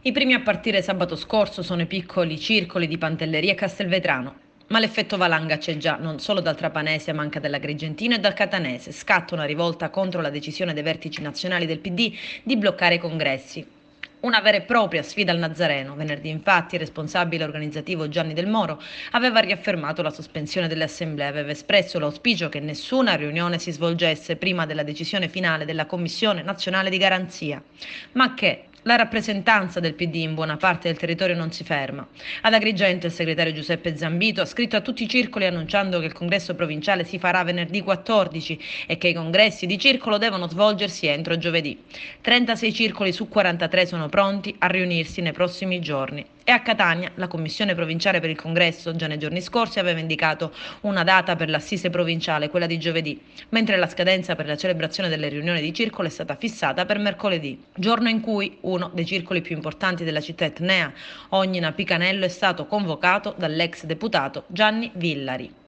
I primi a partire sabato scorso sono i piccoli circoli di Pantelleria e Castelvetrano. Ma l'effetto valanga c'è già, non solo dal trapanese ma anche dall'agrigentino e dal catanese. Scatta una rivolta contro la decisione dei vertici nazionali del PD di bloccare i congressi. Una vera e propria sfida al Nazareno. Venerdì, infatti, il responsabile organizzativo Gianni Del Moro aveva riaffermato la sospensione delle assemblee, aveva espresso l'auspicio che nessuna riunione si svolgesse prima della decisione finale della Commissione nazionale di garanzia, ma che la rappresentanza del PD in buona parte del territorio non si ferma. Ad Agrigento il segretario Giuseppe Zambito ha scritto a tutti i circoli annunciando che il congresso provinciale si farà venerdì 14 e che i congressi di circolo devono svolgersi entro giovedì. 36 circoli su 43 sono pronti a riunirsi nei prossimi giorni. E a Catania la commissione provinciale per il congresso già nei giorni scorsi aveva indicato una data per l'assise provinciale, quella di giovedì, mentre la scadenza per la celebrazione delle riunioni di circolo è stata fissata per mercoledì, giorno in cui uno dei circoli più importanti della città etnea, Ognina Picanello, è stato convocato dall'ex deputato Gianni Villari.